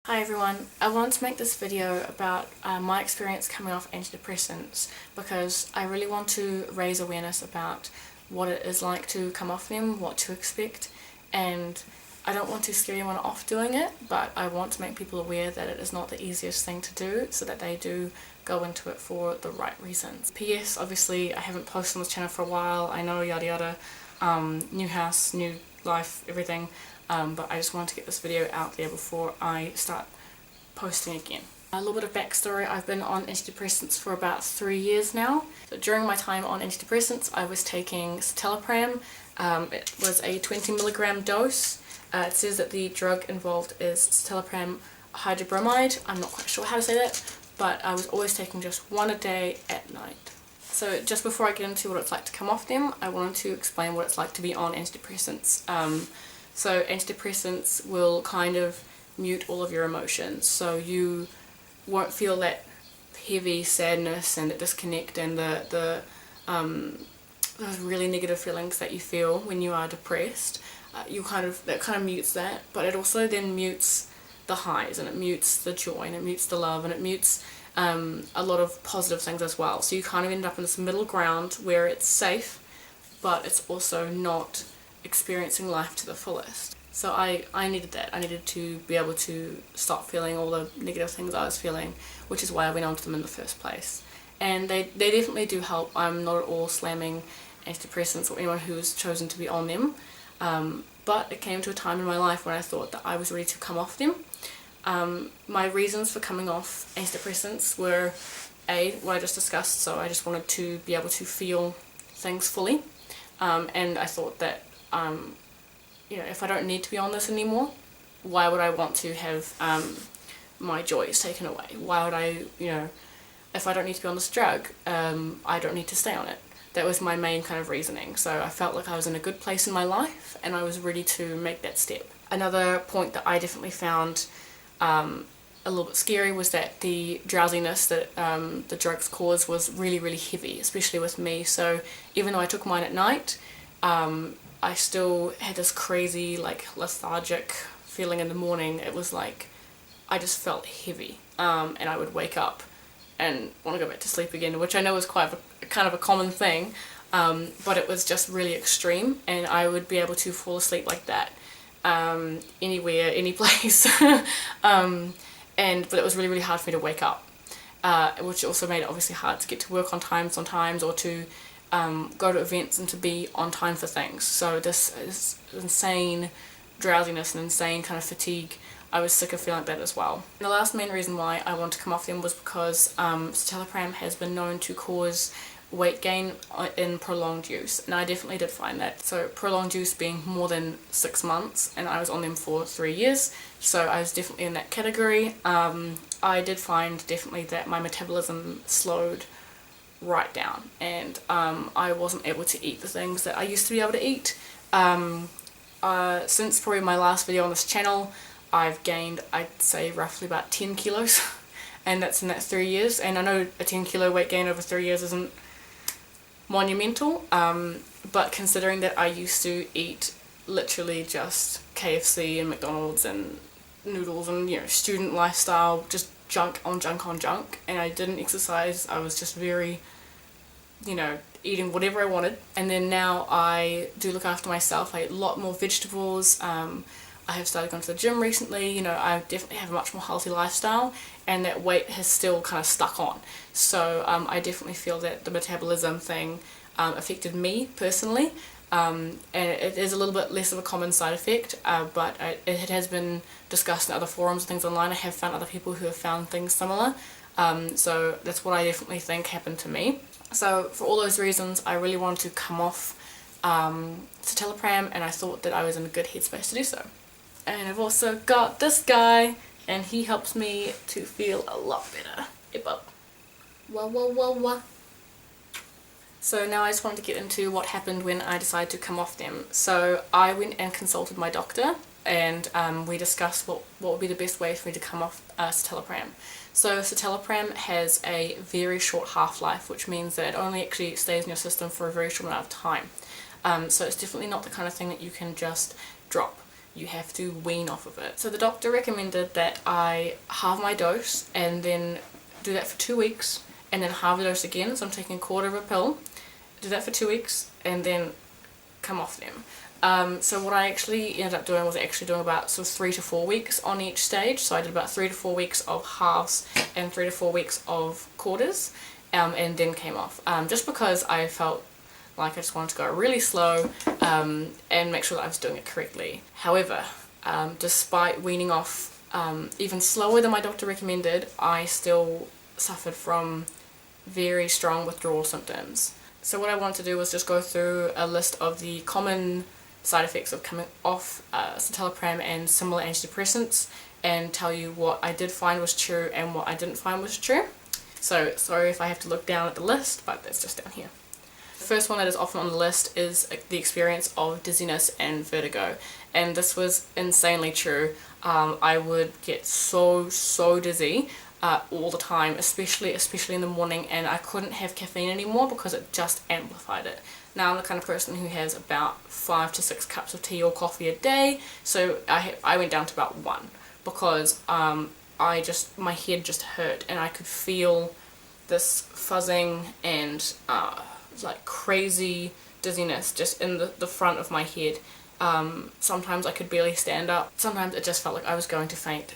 Hi everyone, I want to make this video about my experience coming off antidepressants because I really want to raise awareness about what it is like to come off them, what to expect, and I don't want to scare anyone off doing it, but I want to make people aware that it is not the easiest thing to do so that they do go into it for the right reasons. P.S. Obviously I haven't posted on this channel for a while, I know, yada yada, new house, new life, everything. But I just wanted to get this video out there before I start posting again. A little bit of backstory: I've been on antidepressants for about 3 years now. So during my time on antidepressants I was taking Citalopram. It was a 20mg dose. It says that the drug involved is citalopram hydrobromide. I'm not quite sure how to say that, but I was always taking just one a day at night. So just before I get into what it's like to come off them, I wanted to explain what it's like to be on antidepressants. So antidepressants will kind of mute all of your emotions, so you won't feel that heavy sadness and the disconnect and those really negative feelings that you feel when you are depressed. That kind of mutes that, but it also then mutes the highs, and it mutes the joy, and it mutes the love, and it mutes a lot of positive things as well. So you kind of end up in this middle ground where it's safe, but it's also not experiencing life to the fullest. So I needed that. I needed to be able to stop feeling all the negative things I was feeling, which is why I went onto them in the first place. And they definitely do help. I'm not at all slamming antidepressants or anyone who's chosen to be on them, but it came to a time in my life when I thought that I was ready to come off them. My reasons for coming off antidepressants were what I just discussed, so I just wanted to be able to feel things fully, and I thought that if I don't need to be on this anymore, why would I want to have my joys taken away? Why would I, if I don't need to be on this drug, I don't need to stay on it. That was my main kind of reasoning. So I felt like I was in a good place in my life and I was ready to make that step. Another point that I definitely found a little bit scary was that the drowsiness that the drugs cause was really, really heavy, especially with me. So even though I took mine at night, I still had this crazy, lethargic feeling in the morning. It was like I just felt heavy, and I would wake up and want to go back to sleep again, which I know is kind of a common thing, but it was just really extreme, and I would be able to fall asleep like that anywhere, any place, but it was really, really hard for me to wake up, which also made it obviously hard to get to work on time sometimes, or to go to events and to be on time for things. So this is insane drowsiness and insane kind of fatigue. I was sick of feeling like that as well. And the last main reason why I wanted to come off them was because citalopram has been known to cause weight gain in prolonged use, and I definitely did find that. So prolonged use being more than 6 months, and I was on them for 3 years, so I was definitely in that category. I did find definitely that my metabolism slowed right down, and I wasn't able to eat the things that I used to be able to eat. Since probably my last video on this channel, I've gained, I'd say, roughly about 10 kilos and that's in that 3 years, and I know a 10 kilo weight gain over 3 years isn't monumental, but considering that I used to eat literally just KFC and McDonald's and noodles and student lifestyle, just junk on junk on junk, and I didn't exercise, I was just very eating whatever I wanted. And then now I do look after myself. I eat a lot more vegetables. I have started going to the gym recently. I definitely have a much more healthy lifestyle, and that weight has still kind of stuck on. So I definitely feel that the metabolism thing affected me personally, and it is a little bit less of a common side effect, but it has been discussed in other forums and things online. I have found other people who have found things similar, so that's what I definitely think happened to me. So for all those reasons, I really wanted to come off citalopram, and I thought that I was in a good headspace to do so. And I've also got this guy, and he helps me to feel a lot better. Yep up. Wah. So now I just wanted to get into what happened when I decided to come off them. So I went and consulted my doctor, and we discussed what would be the best way for me to come off citalopram. So citalopram has a very short half-life, which means that it only actually stays in your system for a very short amount of time. So it's definitely not the kind of thing that you can just drop. you have to wean off of it. So the doctor recommended that I halve my dose and then do that for 2 weeks, and then halve the dose again, so I'm taking a quarter of a pill, do that for 2 weeks, and then come off them. So what I actually ended up doing was actually doing about sort of 3 to 4 weeks on each stage. So I did about 3 to 4 weeks of halves and 3 to 4 weeks of quarters, and then came off. Just because I felt like I just wanted to go really slow and make sure that I was doing it correctly. However, despite weaning off even slower than my doctor recommended, I still suffered from very strong withdrawal symptoms. So what I wanted to do was just go through a list of the common side effects of coming off citalopram and similar antidepressants, and tell you what I did find was true and what I didn't find was true. So sorry if I have to look down at the list, but that's just down here. The first one that is often on the list is the experience of dizziness and vertigo, and this was insanely true. I would get so dizzy all the time, especially in the morning, and I couldn't have caffeine anymore because it just amplified it. Now I'm the kind of person who has about 5 to 6 cups of tea or coffee a day, so I went down to about 1 because my head just hurt, and I could feel this fuzzing and like crazy dizziness just in the front of my head. Sometimes I could barely stand up. Sometimes it just felt like I was going to faint,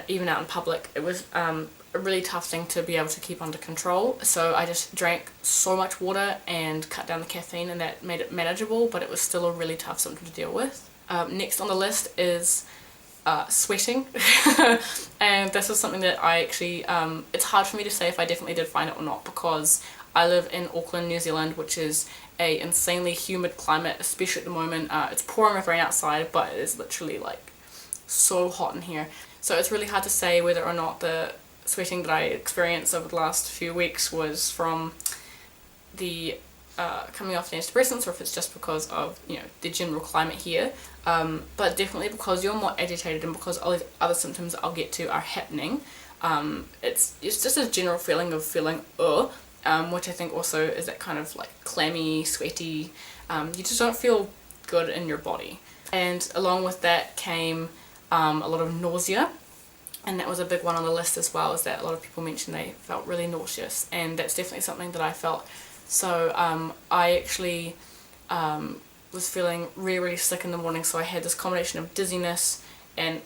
even out in public. It was a really tough thing to be able to keep under control, so I just drank so much water and cut down the caffeine, and that made it manageable, but it was still a really tough symptom to deal with. Next on the list is sweating. And this is something that I actually, it's hard for me to say if I definitely did find it or not, because I live in Auckland, New Zealand, which is a insanely humid climate, especially at the moment. It's pouring with rain outside, but it is literally like so hot in here. So it's really hard to say whether or not the sweating that I experienced over the last few weeks was from the coming off the antidepressants, or if it's just because of, you know, the general climate here. But definitely because you're more agitated and because all these other symptoms that I'll get to are happening. It's just a general feeling of feeling which I think also is that kind of like clammy, sweaty, you just don't feel good in your body. And along with that came a lot of nausea, and that was a big one on the list as well, is that a lot of people mentioned they felt really nauseous, and that's definitely something that I felt. So I actually was feeling really sick in the morning, so I had this combination of dizziness and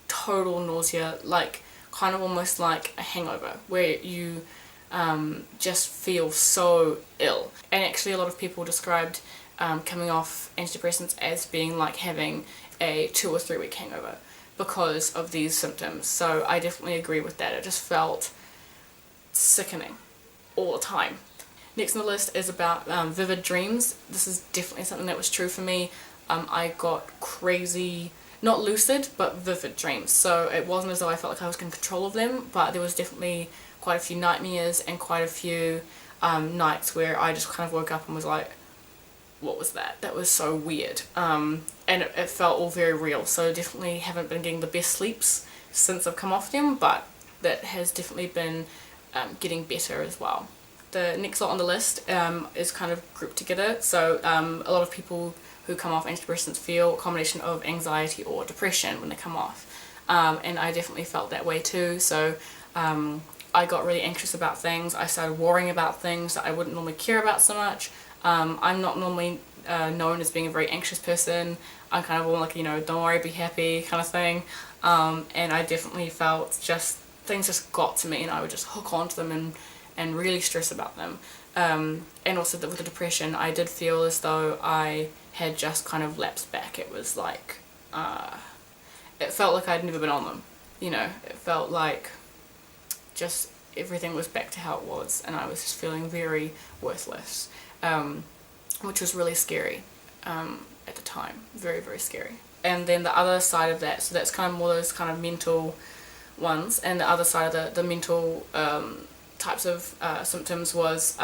total nausea, like kind of almost like a hangover, where you just feel so ill. And actually a lot of people described coming off antidepressants as being like having a 2 or 3 week hangover because of these symptoms. So I definitely agree with that. It just felt sickening all the time. Next on the list is about vivid dreams. This is definitely something that was true for me. I got crazy, not lucid, but vivid dreams. So it wasn't as though I felt like I was in control of them, but there was definitely quite a few nightmares and quite a few nights where I just kind of woke up and was like, what was that? That was so weird. And it felt all very real. So definitely haven't been getting the best sleeps since I've come off them, but that has definitely been getting better as well. The next lot on the list is kind of grouped together. So a lot of people who come off antidepressants feel a combination of anxiety or depression when they come off. And I definitely felt that way too. So I got really anxious about things. I started worrying about things that I wouldn't normally care about so much. I'm not normally known as being a very anxious person. I'm kind of all like, you know, don't worry, be happy kind of thing. And I definitely felt just things just got to me, and I would just hook onto them and really stress about them. And also with the depression, I did feel as though I had just kind of lapsed back. It was like, it felt like I'd never been on them. You know, it felt like just everything was back to how it was, and I was just feeling very worthless, which was really scary at the time. Very, very scary. And then the other side of that, so that's kind of more those kind of mental ones, and the other side of the mental types of symptoms was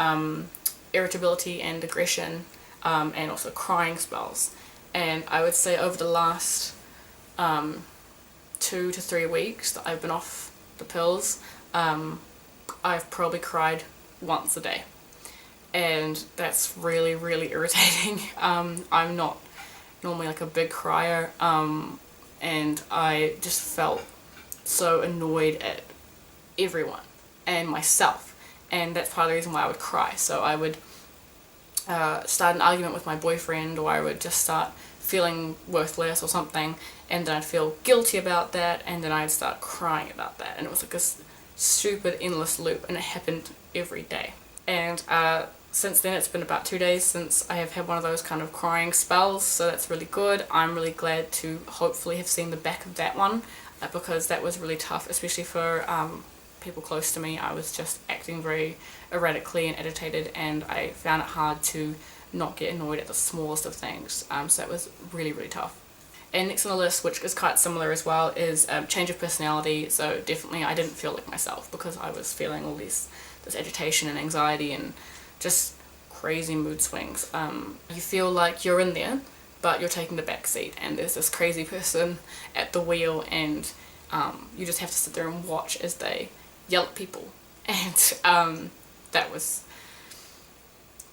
irritability and aggression, and also crying spells. And I would say over the last 2 to 3 weeks that I've been off the pills, I've probably cried once a day, and that's really, really irritating. I'm not normally like a big crier, and I just felt so annoyed at everyone and myself, and that's part of the reason why I would cry. So I would start an argument with my boyfriend, or I would just start feeling worthless or something, and then I'd feel guilty about that, and then I'd start crying about that, and it was like this stupid endless loop, and it happened every day. And since then it's been about 2 days since I have had one of those kind of crying spells, so that's really good. I'm really glad to hopefully have seen the back of that one, because that was really tough, especially for people close to me. I was just acting very erratically and agitated, and I found it hard to not get annoyed at the smallest of things, so that was really, really tough. And next on the list, which is quite similar as well, is change of personality. So definitely I didn't feel like myself because I was feeling all this agitation and anxiety and just crazy mood swings. You feel like you're in there, but you're taking the back seat, and there's this crazy person at the wheel, and you just have to sit there and watch as they yell at people. And that was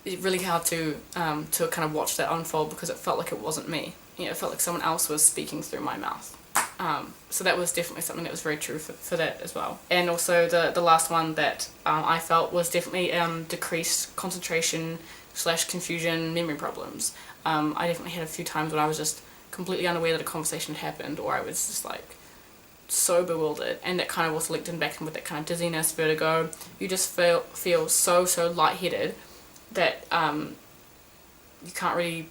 really hard to kind of watch that unfold, because it felt like it wasn't me. You know, it felt like someone else was speaking through my mouth. So that was definitely something that was very true for that as well. And also the last one that I felt was definitely decreased concentration / confusion, memory problems. I definitely had a few times when I was just completely unaware that a conversation had happened, or I was just like so bewildered, and that kind of also linked in back in with that kind of dizziness, vertigo. You just feel so lightheaded that you can't really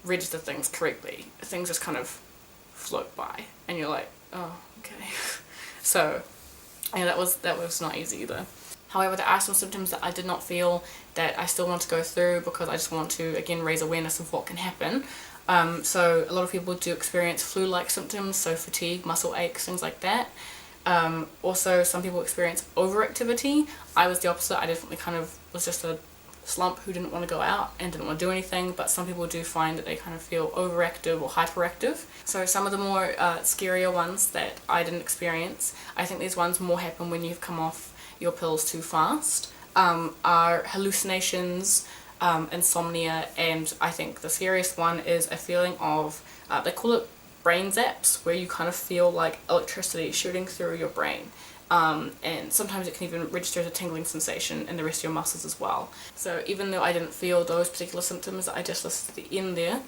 register things correctly. Things just kind of float by, and you're like, oh, okay. So yeah, that was not easy either. However, there are some symptoms that I did not feel that I still want to go through, because I just want to again raise awareness of what can happen. So a lot of people do experience flu-like symptoms, so fatigue, muscle aches, things like that. Also, some people experience overactivity. I was the opposite. I definitely kind of was just a slump who didn't want to go out and didn't want to do anything, but some people do find that they kind of feel overactive or hyperactive. So some of the more scarier ones that I didn't experience, I think these ones more happen when you've come off your pills too fast, are hallucinations, insomnia, and I think the scariest one is a feeling of, they call it brain zaps, where you kind of feel like electricity shooting through your brain. And sometimes it can even register as a tingling sensation in the rest of your muscles as well. So even though I didn't feel those particular symptoms that I just listed at the end there,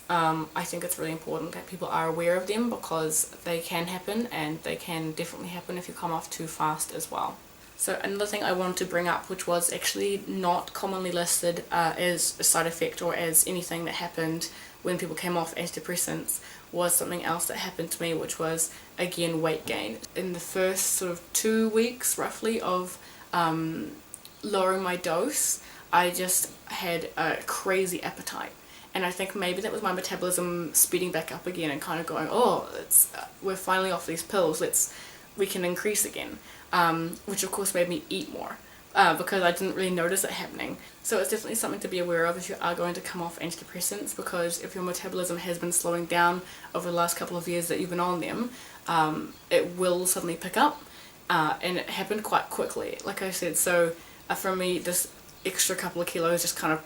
I think it's really important that people are aware of them, because they can happen, and they can definitely happen if you come off too fast as well. So another thing I wanted to bring up, which was actually not commonly listed as a side effect or as anything that happened when people came off antidepressants, was something else that happened to me, which was, again, weight gain. In the first sort of 2 weeks roughly of lowering my dose, I just had a crazy appetite. And I think maybe that was my metabolism speeding back up again and kind of going, oh, we're finally off these pills, we can increase again. Which of course made me eat more, because I didn't really notice it happening. So it's definitely something to be aware of if you are going to come off antidepressants, because if your metabolism has been slowing down over the last couple of years that you've been on them, it will suddenly pick up, and it happened quite quickly, like I said. So for me, this extra couple of kilos just kind of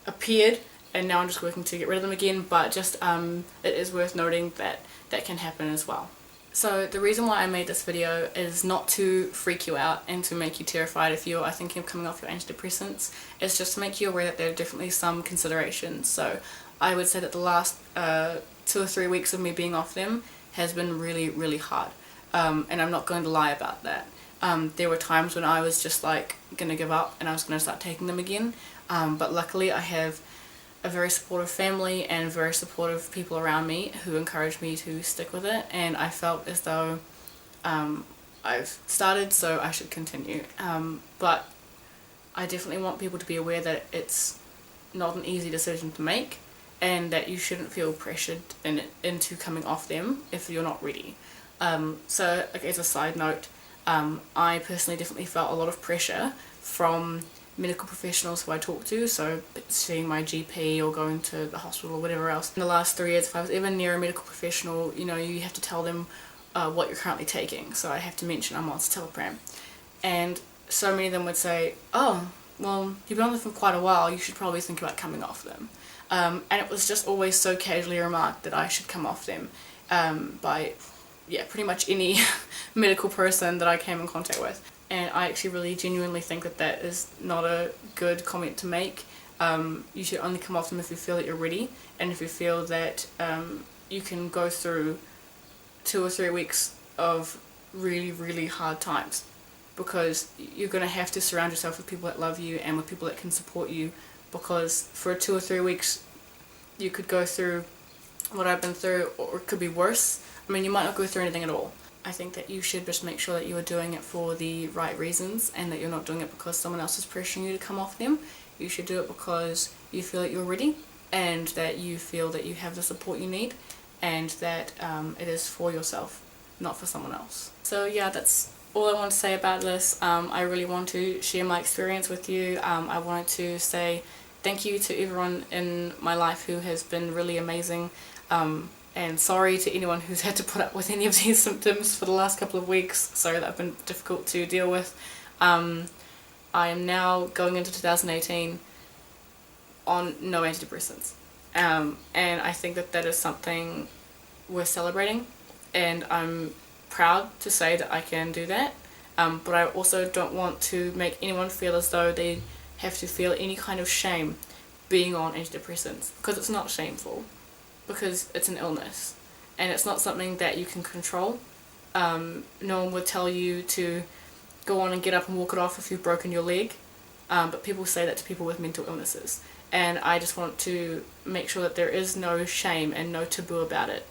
appeared, and now I'm just working to get rid of them again, but just it is worth noting that that can happen as well. So the reason why I made this video is not to freak you out and to make you terrified if you are thinking of coming off your antidepressants. It's just to make you aware that there are definitely some considerations. So I would say that the last 2 or 3 weeks of me being off them has been really, really hard. And I'm not going to lie about that. There were times when I was just like going to give up and I was going to start taking them again. But luckily I have a very supportive family and very supportive people around me who encouraged me to stick with it, and I felt as though I've started, so I should continue. But I definitely want people to be aware that it's not an easy decision to make, and that you shouldn't feel pressured into coming off them if you're not ready. So like, as a side note, I personally definitely felt a lot of pressure from medical professionals who I talk to, so seeing my GP or going to the hospital or whatever else. In the last 3 years, if I was ever near a medical professional, you know, you have to tell them what you're currently taking. So I have to mention I'm on Citalopram. And so many of them would say, oh, well, you've been on them for quite a while, you should probably think about coming off them. And it was just always so casually remarked that I should come off them. by pretty much any medical person that I came in contact with. And I actually really genuinely think that that is not a good comment to make. You should only come off them if you feel that you're ready, and if you feel that you can go through 2 or 3 weeks of really, really hard times, because you're going to have to surround yourself with people that love you and with people that can support you, because for 2 or 3 weeks you could go through what I've been through, or it could be worse. I mean, you might not go through anything at all. I think that you should just make sure that you are doing it for the right reasons, and that you're not doing it because someone else is pressuring you to come off them. You should do it because you feel that you're ready, and that you feel that you have the support you need, and that it is for yourself, not for someone else. So yeah, that's all I want to say about this. I really want to share my experience with you. I wanted to say thank you to everyone in my life who has been really amazing, and sorry to anyone who's had to put up with any of these symptoms for the last couple of weeks. Sorry that have been difficult to deal with. I am now going into 2018 on no antidepressants, and I think that that is something worth celebrating, and I'm proud to say that I can do that, but I also don't want to make anyone feel as though they have to feel any kind of shame being on antidepressants, because it's not shameful, because it's an illness and it's not something that you can control. No one would tell you to go on and get up and walk it off if you've broken your leg, but people say that to people with mental illnesses, and I just want to make sure that there is no shame and no taboo about it.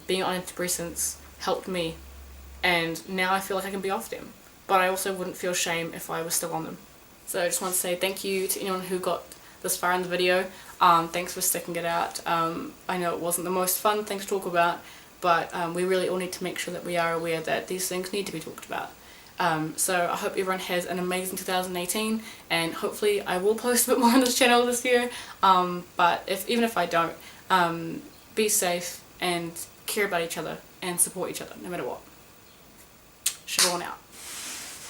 Being on antidepressants helped me, and now I feel like I can be off them, but I also wouldn't feel shame if I was still on them. So I just want to say thank you to anyone who got this far in the video. Thanks for sticking it out. I know it wasn't the most fun thing to talk about, but we really all need to make sure that we are aware that these things need to be talked about. So I hope everyone has an amazing 2018, and hopefully I will post a bit more on this channel this year, but even if I don't, be safe and care about each other and support each other no matter what. Siobhan out.